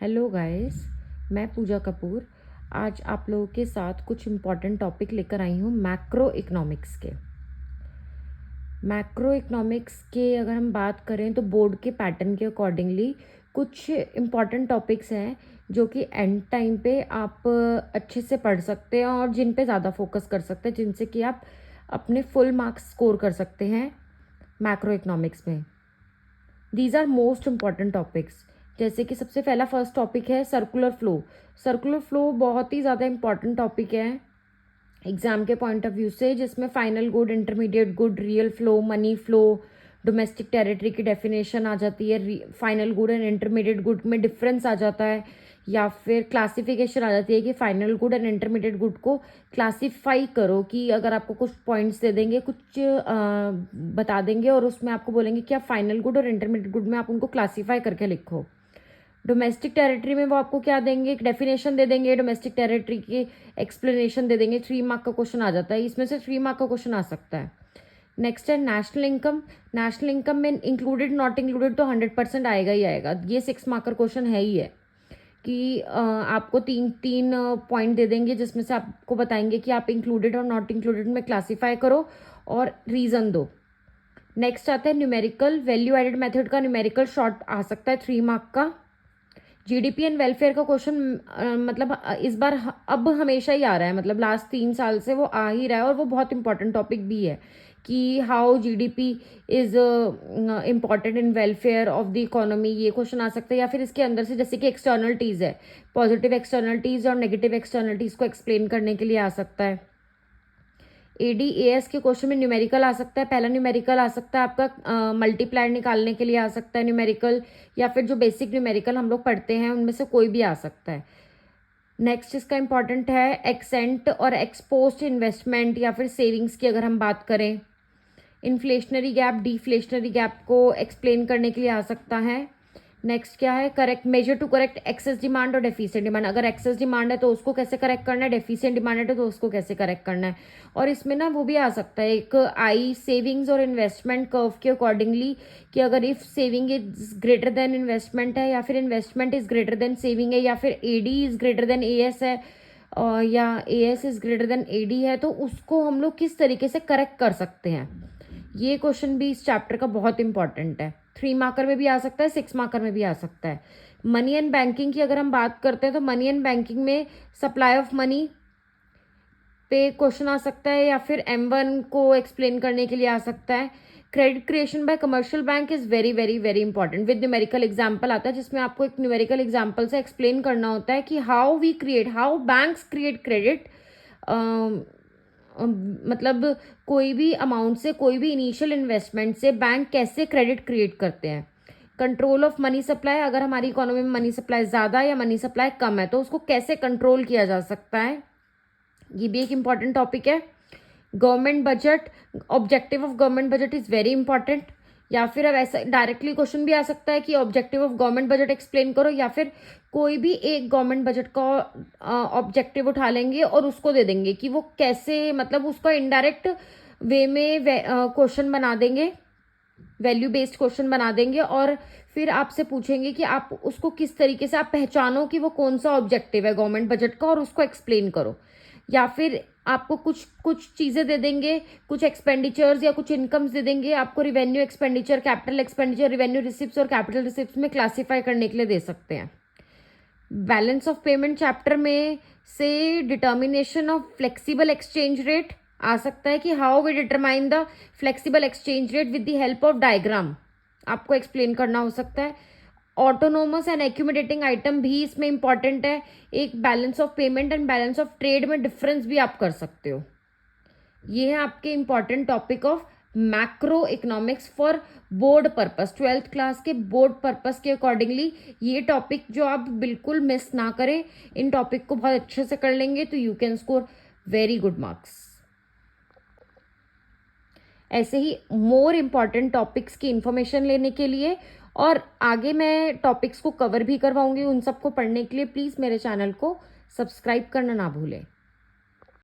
Hello guys, मैं पूजा कपूर आज आप लोगों के साथ कुछ इम्पॉर्टेंट टॉपिक लेकर आई हूँ मैक्रो इकोनॉमिक्स के। मैक्रो इकोनॉमिक्स के अगर हम बात करें तो बोर्ड के पैटर्न के अकॉर्डिंगली कुछ इम्पॉर्टेंट टॉपिक्स हैं जो कि एंड टाइम पे आप अच्छे से पढ़ सकते हैं और जिन पे ज़्यादा फोकस कर सकते हैं, जिनसे कि आप अपने फुल मार्क्स स्कोर कर सकते हैं मैक्रो इकोनॉमिक्स में। These are most important topics. जैसे कि सबसे पहला फर्स्ट टॉपिक है सर्कुलर फ्लो। सर्कुलर फ्लो बहुत ही ज़्यादा इम्पॉर्टेंट टॉपिक है एग्जाम के पॉइंट ऑफ व्यू से, जिसमें final good, intermediate good, real flow, money flow, domestic territory की डेफिनेशन आ जाती है। Final good and intermediate good में डिफरेंस आ जाता है, या फिर क्लासिफिकेशन आ जाती है कि final good and intermediate good को क्लासीफाई करो, कि अगर आपको कुछ पॉइंट्स दे देंगे, कुछ बता देंगे और उसमें आपको बोलेंगे कि आप फाइनल गुड और इंटरमीडिएट गुड में आप उनको क्लासीफाई करके लिखो। डोमेस्टिक टेरिटरी में वो आपको क्या देंगे, एक डेफिनेशन दे देंगे, डोमेस्टिक टेरिटरी की एक्सप्लेनेशन दे देंगे। 3 मार्क का क्वेश्चन आ जाता है, इसमें से 3 मार्क का क्वेश्चन आ सकता है। नेक्स्ट है नेशनल इनकम। नेशनल इनकम में इंक्लूडेड नॉट इंक्लूडेड तो 100% आएगा ही आएगा। ये 6 मार्क का क्वेश्चन है ही है कि आपको तीन तीन पॉइंट दे देंगे, जिसमें से आपको बताएंगे कि आप इंक्लूडेड और नॉट इंक्लूडेड में क्लासीफाई करो और रीज़न दो। नेक्स्ट आता है न्यूमेरिकल। वैल्यू एडेड मेथड का न्यूमेरिकल शॉर्ट आ सकता है 3 मार्क का। जीडीपी एंड वेलफेयर का क्वेश्चन मतलब इस बार अब हमेशा ही आ रहा है, मतलब लास्ट 3 साल से वो आ ही रहा है, और वो बहुत इंपॉर्टेंट टॉपिक भी है कि how GDP is important in welfare of the economy. ये क्वेश्चन आ सकता है, या फिर इसके अंदर से जैसे कि एक्सटर्नलिटीज़ है, पॉजिटिव एक्सटर्नलिटीज़ और नेगेटिव एक्सटर्नलिटीज़ को एक्सप्लेन करने के लिए आ सकता है। एडीएएस के क्वेश्चन में न्यूमेरिकल आ सकता है। पहला न्यूमेरिकल आ सकता है आपका मल्टीप्लायर निकालने के लिए आ सकता है न्यूमेरिकल, या फिर जो बेसिक न्यूमेरिकल हम लोग पढ़ते हैं उनमें से कोई भी आ सकता है। नेक्स्ट इसका इंपॉर्टेंट है एक्सेंट और एक्सपोस्ट इन्वेस्टमेंट या फिर सेविंग्स की अगर हम बात करें। इन्फ्लेशनरी गैप, डिफ्लेशनरी गैप को एक्सप्लेन करने के लिए आ सकता है। नेक्स्ट क्या है, correct measure to correct excess demand और डेफिशिएंट डिमांड। अगर एक्सेस डिमांड है तो उसको कैसे करेक्ट करना है, डेफिशिएंट डिमांड है तो उसको कैसे करेक्ट करना है। और इसमें ना वो भी आ सकता है एक आई सेविंग्स और इन्वेस्टमेंट कर्व के अकॉर्डिंगली, कि अगर if saving is greater than investment है, या फिर investment is greater than saving है, या फिर AD is greater than AS है, या AS is greater than AD है, तो उसको हम लोग किस तरीके से करेक्ट कर सकते हैं। ये क्वेश्चन भी इस चैप्टर का बहुत इंपॉर्टेंट है। 3 मार्कर में भी आ सकता है, 6 मार्कर में भी आ सकता है। मनी एंड बैंकिंग की अगर हम बात करते हैं तो मनी एंड बैंकिंग में सप्लाई ऑफ मनी पे क्वेश्चन आ सकता है, या फिर M1 को एक्सप्लेन करने के लिए आ सकता है। Credit creation bye commercial bank is very very very important. With numerical example आता है, जिसमें आपको एक न्यूमेरिकल एग्जाम्पल से एक्सप्लेन करना होता है कि हाउ बैंक्स क्रिएट क्रेडिट। मतलब कोई भी अमाउंट से, कोई भी इनिशियल इन्वेस्टमेंट से बैंक कैसे क्रेडिट क्रिएट करते हैं। कंट्रोल ऑफ मनी सप्लाई, अगर हमारी इकोनॉमी में मनी सप्लाई ज़्यादा या मनी सप्लाई कम है तो उसको कैसे कंट्रोल किया जा सकता है, ये भी एक इम्पॉर्टेंट टॉपिक है। Government budget, objective of government budget is very important. या फिर अब ऐसा डायरेक्टली क्वेश्चन भी आ सकता है कि objective of government budget explain करो, या फिर कोई भी एक गवर्नमेंट बजट का ऑब्जेक्टिव उठा लेंगे और उसको दे देंगे कि वो कैसे, मतलब उसका इनडायरेक्ट वे में क्वेश्चन बना देंगे, वैल्यू बेस्ड क्वेश्चन बना देंगे, और फिर आपसे पूछेंगे कि आप उसको किस तरीके से आप पहचानो कि वो कौन सा ऑब्जेक्टिव है गवर्नमेंट बजट का, और उसको एक्सप्लेन करो। या फिर आपको कुछ कुछ चीज़ें दे देंगे, कुछ एक्सपेंडिचर्स या कुछ इनकम्स दे देंगे आपको, revenue expenditure, capital expenditure, revenue receipts और कैपिटल रिसिप्ट्स में क्लासीफाई करने के लिए दे सकते हैं। बैलेंस ऑफ पेमेंट चैप्टर में से determination of flexible exchange rate आ सकता है, कि how we determine the flexible exchange rate with the help of diagram, आपको एक्सप्लेन करना हो सकता है। ऑटोनोमस एंड एक्यूमुलेटिंग आइटम भी इसमें इंपॉर्टेंट है। एक balance of payment and balance of trade में डिफरेंस भी आप कर सकते हो। ये है आपके important topic of macro economics for board purpose, 12th class के बोर्ड पर्पस के अकॉर्डिंगली ये टॉपिक जो आप बिल्कुल मिस ना करें। इन टॉपिक को बहुत अच्छे से कर लेंगे तो you can score very good marks. ऐसे ही मोर इम्पॉर्टेंट टॉपिक्स की इंफॉर्मेशन लेने के लिए, और आगे मैं टॉपिक्स को कवर भी करवाऊंगी, उन सबको पढ़ने के लिए प्लीज़ मेरे चैनल को सब्सक्राइब करना ना भूलें।